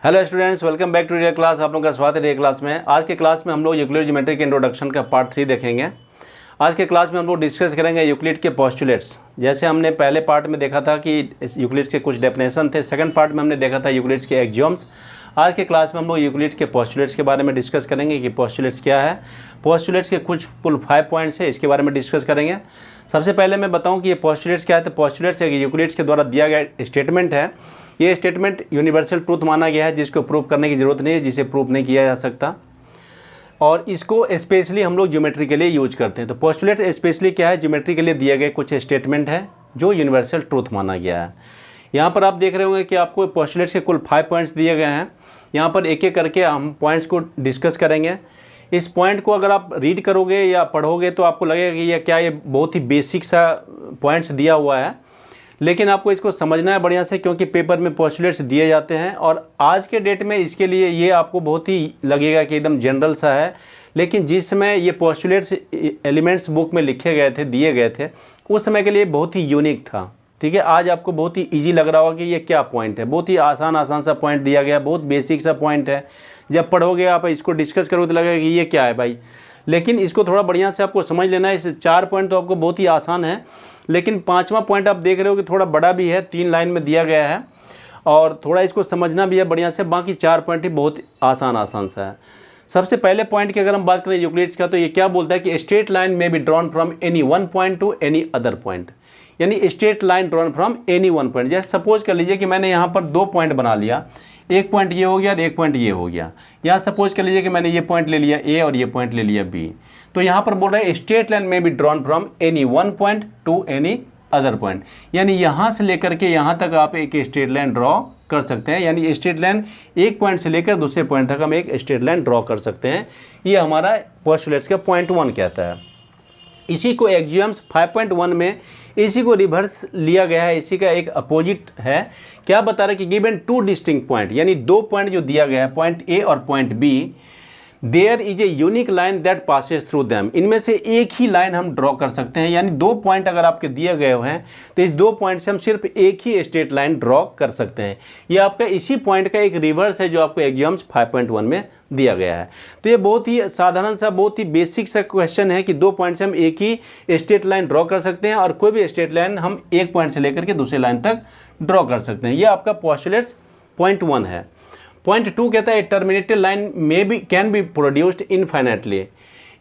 Hello students, welcome back to dear class. आप लोगों का स्वागत है डियर क्लास में। आज के क्लास में हम लोग यूक्लिड ज्योमेट्री के इंट्रोडक्शन का पार्ट 3 देखेंगे। आज के क्लास में हम लोग डिस्कस करेंगे यूक्लिड के पोस्टुलेट्स। जैसे हमने पहले पार्ट में देखा था कि यूक्लिड के कुछ डेफिनेशन थे, सेकंड पार्ट में हमने देखा था यूक्लिड के एक्सियोम्स। आज के क्लास में हम लोग यूक्लिड के पोस्टुलेट्स के बारे में डिस्कस करेंगे कि पोस्टुलेट्स क्या है। पोस्टुलेट्स के कुछ कुल 5 पॉइंट्स है, इसके बारे में डिस्कस करेंगे। सबसे पहले मैं बताऊं कि ये पोस्टुलेट्स क्या है। तो पोस्टुलेट्स एक यूक्लिड के द्वारा दिया गया स्टेटमेंट है। ये स्टेटमेंट यूनिवर्सल ट्रूथ माना गया है, जिसको प्रूव करने की ज़रूरत नहीं है, जिसे प्रूव नहीं किया जा सकता, और इसको स्पेशली हम लोग ज्योमेट्री के लिए यूज करते हैं। तो पोस्टुलेट स्पेशली क्या है, ज्योमेट्री के लिए दिए गए कुछ स्टेटमेंट है जो यूनिवर्सल ट्रूथ माना गया है। यहाँ पर आप देख रहे होंगे कि आपको पोस्टुलेट्स के कुल 5 पॉइंट्स दिए गए हैं। यहाँ पर एक एक करके हम पॉइंट्स को डिस्कस करेंगे। इस पॉइंट को अगर आप रीड करोगे या पढ़ोगे तो आपको लगेगा कि ये बहुत ही बेसिक सा पॉइंट्स दिया हुआ है, लेकिन आपको इसको समझना है बढ़िया से, क्योंकि पेपर में पोस्टुलेट्स दिए जाते हैं और आज के डेट में इसके लिए ये आपको बहुत ही लगेगा कि एकदम जनरल सा है, लेकिन जिस समय ये पोस्टुलेट्स एलिमेंट्स बुक में लिखे गए थे, दिए गए थे, उस समय के लिए बहुत ही यूनिक था। ठीक है, आज आपको बहुत ही ईजी लग रहा होगा कि ये क्या पॉइंट है। बहुत ही आसान सा पॉइंट दिया गया, बहुत बेसिक सा पॉइंट है। जब पढ़ोगे आप इसको डिस्कस करोगे तो लगेगा कि ये क्या है भाई, लेकिन इसको थोड़ा बढ़िया से आपको समझ लेना है। इस 4 पॉइंट तो आपको बहुत ही आसान है, लेकिन 5वां पॉइंट आप देख रहे हो कि थोड़ा बड़ा भी है, 3 लाइन में दिया गया है और थोड़ा इसको समझना भी है बढ़िया से। बाकी 4 पॉइंट ही बहुत आसान सा है। सबसे पहले पॉइंट की अगर हम बात करें यूक्लिड्स का, तो ये क्या बोलता है कि स्ट्रेट लाइन में be drawn from any one point to any other point, यानी straight line drawn from any one point. जैसे सपोज कर लीजिए कि मैंने यहाँ पर 2 पॉइंट बना लिया, एक पॉइंट ये हो गया और एक पॉइंट ये हो गया। यहाँ सपोज कर लीजिए कि मैंने ये पॉइंट ले लिया ए और ये पॉइंट ले लिया बी। तो यहाँ पर बोल रहा है स्ट्रेट लाइन में be drawn from any one point to any other point, यानी यहाँ से लेकर के यहाँ तक आप एक स्ट्रेट लाइन ड्रॉ कर सकते हैं। यानी स्ट्रेट लाइन एक पॉइंट से लेकर दूसरे पॉइंट तक हम एक स्ट्रेट लाइन ड्रॉ कर सकते हैं। ये हमारा पोस्टुलेट्स का पॉइंट 1 कहता है। इसी को एक्सियोम्स 5.1 में इसी को रिवर्स लिया गया है, इसी का एक अपोजिट है। क्या बता रहा है कि गिवन 2 डिस्टिंक्ट पॉइंट, यानी 2 पॉइंट जो दिया गया है, पॉइंट ए और point B, there is a unique line that passes through them. इनमें से एक ही लाइन हम ड्रॉ कर सकते हैं। यानी 2 पॉइंट अगर आपके दिए गए हैं तो इस 2 पॉइंट से हम सिर्फ एक ही स्ट्रेट लाइन ड्रॉ कर सकते हैं। ये आपका इसी पॉइंट का एक रिवर्स है जो आपको एक्सियोम्स 5.1 में दिया गया है। तो ये बहुत ही साधारण सा, बहुत ही बेसिक सा क्वेश्चन है कि 2 पॉइंट से हम एक ही स्ट्रेट लाइन ड्रॉ कर सकते हैं और कोई भी स्ट्रेट लाइन हम एक पॉइंट से लेकर के दूसरे लाइन तक ड्रॉ कर सकते हैं। ये आपका पोस्टुलेट्स पॉइंट 1 है। पॉइंट 2 कहता है टर्मिनेटेड लाइन में be can be produced infinitely.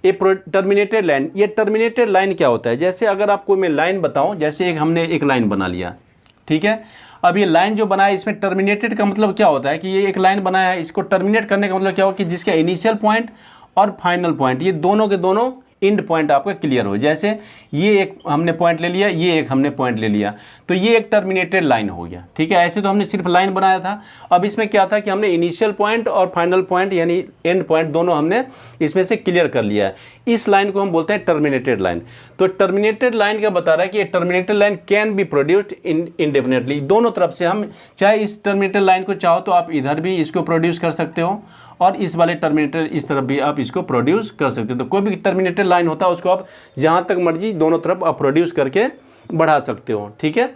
ये टर्मिनेटेड लाइन, ये टर्मिनेटेड लाइन क्या होता है? जैसे अगर आपको मैं लाइन बताऊं, जैसे हमने एक लाइन बना लिया, ठीक है। अब ये लाइन जो बनाया, इसमें टर्मिनेटेड का मतलब क्या होता है कि ये एक लाइन बनाया है, इसको टर्मिनेट करने का मतलब क्या होगा कि जिसका इनिशियल पॉइंट और फाइनल पॉइंट, ये दोनों के दोनों इंड पॉइंट आपका क्लियर हो। जैसे ये एक हमने पॉइंट ले लिया, ये एक हमने पॉइंट ले लिया, तो ये एक टर्मिनेटेड लाइन हो गया। ठीक है, ऐसे तो हमने सिर्फ लाइन बनाया था। अब इसमें क्या था कि हमने इनिशियल पॉइंट और फाइनल पॉइंट यानी एंड पॉइंट दोनों हमने इसमें से क्लियर कर लिया है। इस लाइन को हम बोलते हैं टर्मिनेटेड लाइन। तो टर्मिनेटेड लाइन का बता रहा है कि terminated line can be produced indefinitely. दोनों तरफ से हम चाहे इस टर्मिनेटेड लाइन को चाहो तो आप इधर भी इसको प्रोड्यूस कर सकते हो और इस वाले टर्मिनेटर इस तरफ भी आप इसको प्रोड्यूस कर सकते हो। तो कोई भी टर्मिनेटेड लाइन होता है उसको आप जहाँ तक मर्जी दोनों तरफ आप प्रोड्यूस करके बढ़ा सकते हो। ठीक है,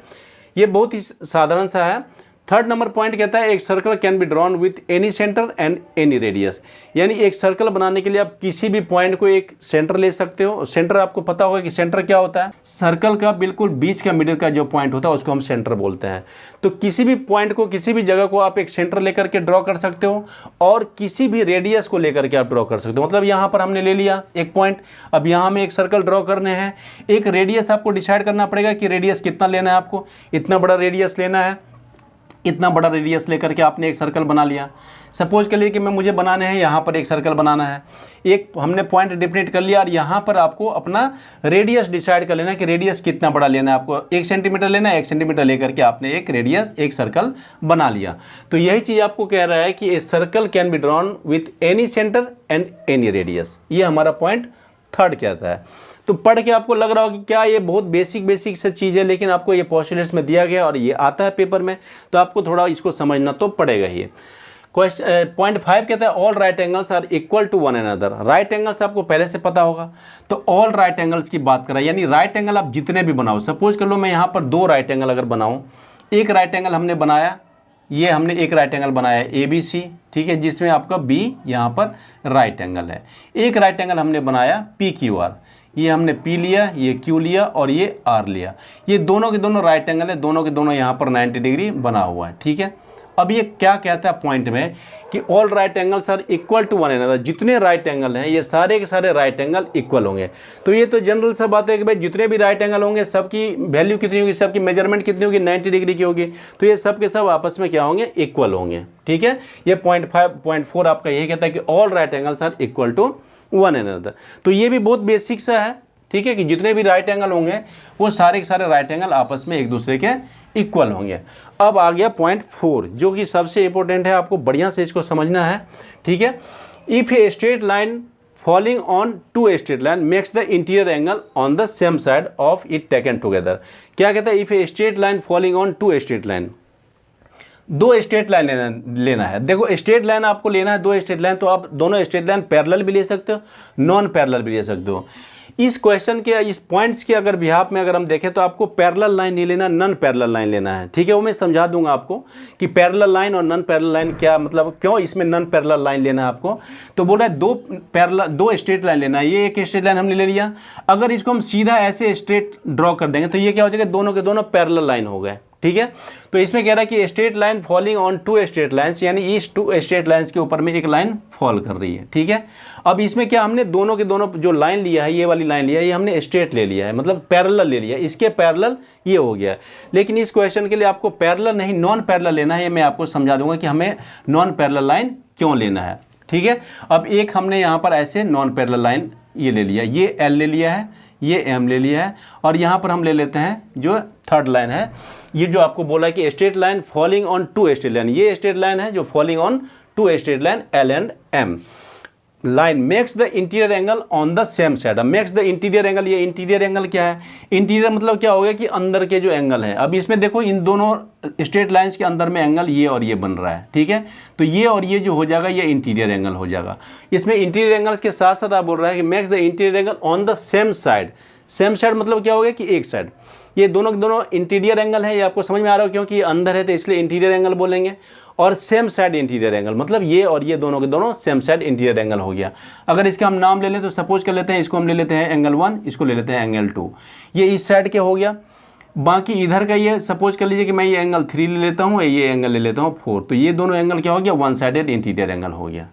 ये बहुत ही साधारण सा है। 3rd नंबर पॉइंट कहता है एक circle can be drawn with any centre and any radius. यानी एक सर्कल बनाने के लिए आप किसी भी पॉइंट को एक सेंटर ले सकते हो। सेंटर आपको पता होगा कि सेंटर क्या होता है, सर्कल का बिल्कुल बीच का मिडिल का जो पॉइंट होता है उसको हम सेंटर बोलते हैं। तो किसी भी पॉइंट को, किसी भी जगह को आप एक सेंटर लेकर के ड्रॉ कर सकते हो और किसी भी रेडियस को लेकर के आप ड्रॉ कर सकते हो। मतलब यहाँ पर हमने ले लिया एक पॉइंट, अब यहाँ हमें एक सर्कल ड्रॉ करने हैं, एक रेडियस आपको डिसाइड करना पड़ेगा कि रेडियस कितना लेना है आपको। इतना बड़ा रेडियस लेना है, इतना बड़ा रेडियस लेकर के आपने एक सर्कल बना लिया। सपोज कर लिए कि मैं मुझे बनाने हैं, यहाँ पर एक सर्कल बनाना है, एक हमने पॉइंट डिफिनेट कर लिया और यहाँ पर आपको अपना रेडियस डिसाइड कर लेना है कि रेडियस कितना बड़ा लेना है आपको। 1 सेंटीमीटर लेना है, 1 सेंटीमीटर लेकर के आपने एक रेडियस, एक सर्कल बना लिया। तो यही चीज़ आपको कह रहा है कि a circle can be drawn with any centre and any radius. ये हमारा पॉइंट 3rd कहता है। तो पढ़ के आपको लग रहा हो कि क्या ये बहुत बेसिक सा चीज़ है, लेकिन आपको ये पोस्टुलेट्स में दिया गया और ये आता है पेपर में, तो आपको थोड़ा इसको समझना तो पड़ेगा ही। पॉइंट 5 कहता है all right angles are equal to one another. Right angles आपको पहले से पता होगा, तो ऑल राइट एंगल्स की बात करें, यानी राइट एंगल आप जितने भी बनाओ। सपोज कर लो मैं यहाँ पर 2 राइट एंगल अगर बनाऊँ, एक राइट एंगल हमने बनाया, ये हमने एक राइट एंगल बनाया है ए बी सी, ठीक है, जिसमें आपका बी यहाँ पर राइट एंगल है। एक राइट एंगल हमने बनाया पी क्यू आर, ये हमने पी लिया, ये क्यू लिया और ये आर लिया। ये दोनों के दोनों राइट एंगल है, दोनों के दोनों यहाँ पर 90 डिग्री बना हुआ है, ठीक है। अब ये क्या कहता है पॉइंट में कि all right angles are equal to one another, जितने राइट एंगल हैं ये सारे के सारे राइट एंगल इक्वल होंगे। तो ये तो जनरल सा बात है कि भाई जितने भी राइट एंगल होंगे सबकी वैल्यू कितनी होगी, सबकी मेजरमेंट कितनी होगी, 90 डिग्री की होगी। तो ये सब के सब आपस में क्या होंगे, इक्वल होंगे, ठीक है। ये पॉइंट 4 आपका यही कहता है कि all right angles are equal to one another. तो ये भी बहुत बेसिक सा है, ठीक है, कि जितने भी राइट एंगल होंगे वो सारे के सारे राइट एंगल आपस में एक दूसरे के इक्वल होंगे। अब आ गया पॉइंट 4 जो कि सबसे इंपॉर्टेंट है, आपको बढ़िया से इसको समझना है, ठीक है। If a straight line falling on two a straight line makes the interior angle on the same side of it taken together. क्या कहता है, if a straight line falling on two a straight line, दो straight line लेना है। देखो straight line आपको लेना है, दो स्ट्रेट लाइन, तो आप दोनों स्ट्रेट लाइन पैरेलल भी ले सकते हो, नॉन पैरेलल भी ले सकते हो। इस क्वेश्चन के, इस पॉइंट्स के अगर बिहाफ में अगर हम देखें तो आपको पैरेलल लाइन नहीं लेना, नॉन पैरेलल लाइन लेना है, ठीक है। वो मैं समझा दूंगा आपको कि पैरेलल लाइन और नॉन पैरेलल लाइन क्या मतलब, क्यों इसमें नॉन पैरेलल लाइन लेना है आपको। तो बोल रहा है दो स्ट्रेट लाइन लेना है। ये एक स्ट्रेट लाइन हमने ले लिया, अगर इसको हम सीधा ऐसे स्ट्रेट ड्रॉ कर देंगे तो ये क्या हो जाएगा, दोनों के दोनों पैरेलल लाइन हो गए, ठीक है। तो इसमें कह रहा है कि straight line falling on two straight lines, यानी इस टू स्ट्रेट लाइंस के ऊपर में एक लाइन फॉल कर रही है, ठीक है। अब इसमें क्या हमने दोनों के दोनों जो लाइन लिया है, ये वाली लाइन लिया है, ये हमने स्ट्रेट ले लिया है, मतलब पैरेलल ले लिया, इसके पैरेलल ये हो गया। लेकिन इस क्वेश्चन के लिए आपको पैरेलल नहीं नॉन पैरेलल लेना है, ये मैं आपको समझा दूंगा कि हमें नॉन पैरेलल लाइन क्यों लेना है, ठीक है। अब एक हमने यहाँ पर ऐसे नॉन पैरेलल लाइन ये ले लिया, ये एल ले लिया है, ये एम ले लिया है, और यहाँ पर हम ले लेते हैं जो थर्ड लाइन है, ये जो आपको बोला है कि straight line falling on two straight line, ये स्ट्रेट लाइन है जो falling on two straight line L and M. Line makes the interior angle on the same side. अब मेक्स द इंटीरियर एंगल, ये इंटीरियर एंगल क्या है, interior मतलब क्या हो गया कि अंदर के जो एंगल है। अब इसमें देखो इन दोनों स्ट्रेट लाइंस के अंदर में एंगल ये और ये बन रहा है, ठीक है। तो ये और ये जो हो जाएगा ये इंटीरियर एंगल हो जाएगा। इसमें इंटीरियर एंगल्स के साथ साथ आप बोल रहा है कि makes the interior angle on the same side. Same side मतलब क्या हो गया कि एक साइड, ये दोनों के दोनों इंटीरियर एंगल है, ये आपको समझ में आ रहा हो, क्योंकि ये अंदर है तो इसलिए इंटीरियर एंगल बोलेंगे। और सेम साइड इंटीरियर एंगल मतलब ये और ये दोनों के दोनों सेम साइड इंटीरियर एंगल हो गया। अगर इसका हम नाम ले लें तो सपोज कर लेते हैं, इसको हम ले लेते हैं एंगल 1, इसको ले लेते हैं एंगल 2। ये इस साइड के हो गया, बाकी इधर का ये सपोज कर लीजिए कि मैं ये एंगल 3 ले लेता हूँ, ये एंगल ले लेता हूँ 4। तो ये दोनों एंगल क्या हो गया, वन साइडेड इंटीरियर एंगल हो गया,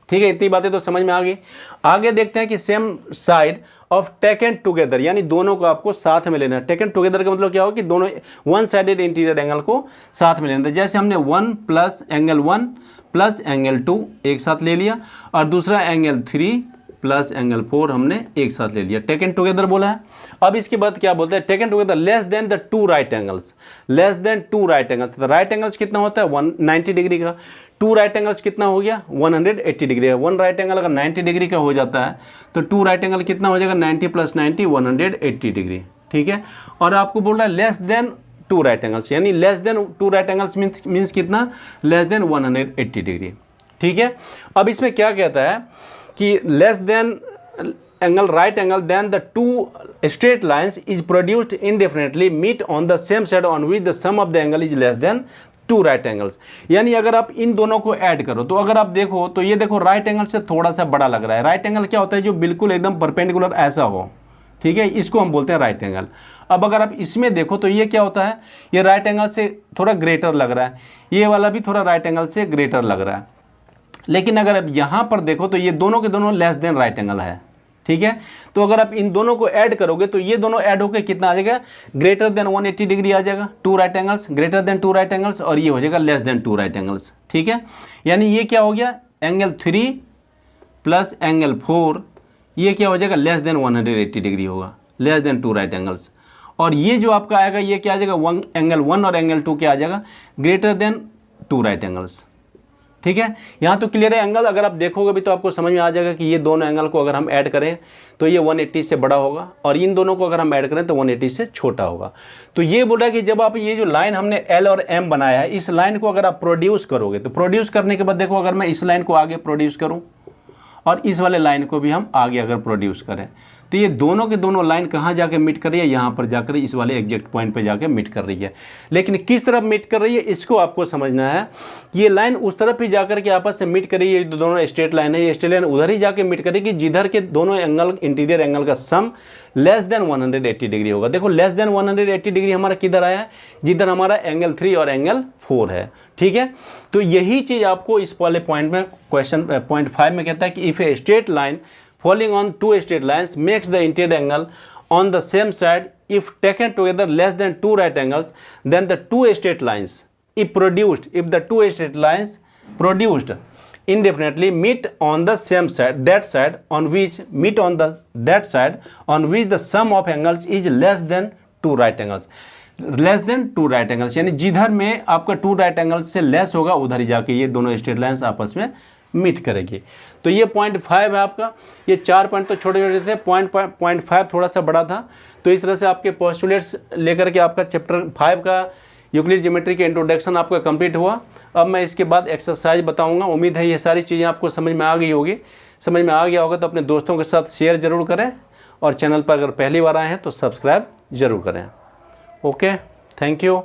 ठीक है। इतनी बातें तो समझ में आ गई। आगे देखते हैं कि same side of taken together, यानी दोनों को आपको साथ में लेना है। टेकन टुगेदर का मतलब क्या होगा कि दोनों वन साइडेड इंटीरियर एंगल को साथ में लेना है। जैसे हमने 1 प्लस एंगल 1 प्लस एंगल 2 एक साथ ले लिया, और दूसरा एंगल 3 प्लस एंगल 4 हमने एक साथ ले लिया, टेकन टुगेदर बोला है। अब इसके बाद क्या बोलते हैं, taken together less than the two right angles, less than two right angles. तो राइट एंगल्स कितना होता है 190 डिग्री का, टू राइट एंगल्स कितना हो गया 180 डिग्री है। वन राइट एंगल अगर 90 डिग्री का हो जाता है तो टू राइट एंगल कितना हो जाएगा 90 प्लस 90 180 डिग्री, ठीक है। और आपको बोल रहा है less than two right angles, यानी less than two right angles means कितना, लेस देन 180 डिग्री, ठीक है। अब इसमें क्या कहता है कि less than angle right angle then the two straight lines is produced indefinitely meet on the same side on which the sum of the angle is less than two right angles. यानी अगर आप इन दोनों को add करो तो अगर आप देखो तो ये देखो राइट एंगल से थोड़ा सा बड़ा लग रहा है। राइट एंगल क्या होता है, जो बिल्कुल एकदम परपेंडिकुलर ऐसा हो, ठीक है, इसको हम बोलते हैं राइट एंगल। अब अगर आप इसमें देखो तो ये क्या होता है, ये राइट एंगल से थोड़ा ग्रेटर लग रहा है, ये वाला भी थोड़ा राइट एंगल से ग्रेटर लग रहा है। लेकिन अगर आप यहाँ पर देखो तो ये दोनों के दोनों लेस देन राइट एंगल है, ठीक है। तो अगर आप इन दोनों को ऐड करोगे तो ये दोनों ऐड होकर कितना आ जाएगा, ग्रेटर देन 180 डिग्री आ जाएगा, two right angles, greater than two right angles, और ये हो जाएगा less than two right angles, ठीक है। यानी ये क्या हो गया, एंगल 3 प्लस एंगल 4, ये क्या हो जाएगा लेस देन 180 डिग्री होगा, less than two right angles. और ये जो आपका आएगा ये क्या आ जाएगा, एंगल 1 और एंगल 2 क्या आ जाएगा, greater than two right angles, ठीक है। यहाँ तो क्लियर है एंगल, अगर आप देखोगे भी तो आपको समझ में आ जाएगा कि ये दोनों एंगल को अगर हम ऐड करें तो ये 180 से बड़ा होगा, और इन दोनों को अगर हम ऐड करें तो 180 से छोटा होगा। तो ये बोल रहा है कि जब आप ये जो लाइन हमने एल और एम बनाया है, इस लाइन को अगर आप प्रोड्यूस करोगे तो प्रोड्यूस करने के बाद देखो, अगर मैं इस लाइन को आगे प्रोड्यूस करूँ और इस वाले लाइन को भी हम आगे अगर प्रोड्यूस करें तो ये दोनों के दोनों लाइन कहाँ जाके मीट कर रही है, यहाँ पर जाकर इस वाले एग्जैक्ट पॉइंट पे जाके मीट कर रही है। लेकिन किस तरफ मीट कर रही है इसको आपको समझना है। ये लाइन उस तरफ ही जाकर के आपस में मीट कर रही है, दोनों स्ट्रेट लाइन है, ये स्ट्रेट लाइन उधर ही जाके मीट करेगी जिधर के दोनों एंगल इंटीरियर एंगल का सम लेस देन 180 डिग्री होगा। देखो लेस देन 180 डिग्री हमारा किधर आया है, जिधर हमारा एंगल 3 और एंगल 4 है। ठीक है, तो यही चीज़ आपको इस वाले पॉइंट में क्वेश्चन पॉइंट 5 में कहता है कि if a straight line falling on two straight lines makes the interior angle on the same side if taken together less than two right angles, then the two straight lines if the two straight lines produced indefinitely meet on the same side, that side on which the sum of angles is less than two right angles, यानी जिधर में आपका to right angle से less होगा उधर ही जाके ये दोनों स्ट्रेट लाइंस आपस में मीट करेगी। तो ये पॉइंट 5 है आपका। ये 4 पॉइंट तो छोटे छोटे थे, पॉइंट 5 थोड़ा सा बड़ा था। तो इस तरह से आपके पोस्टुलेट्स लेकर के आपका चैप्टर 5 का यूक्लिड ज्योमेट्री के इंट्रोडक्शन आपका कंप्लीट हुआ। अब मैं इसके बाद एक्सरसाइज बताऊंगा। उम्मीद है ये सारी चीज़ें आपको समझ में आ गई होगी। समझ में आ गया होगा तो अपने दोस्तों के साथ शेयर ज़रूर करें और चैनल पर अगर पहली बार आए हैं तो सब्सक्राइब ज़रूर करें। Okay, thank you.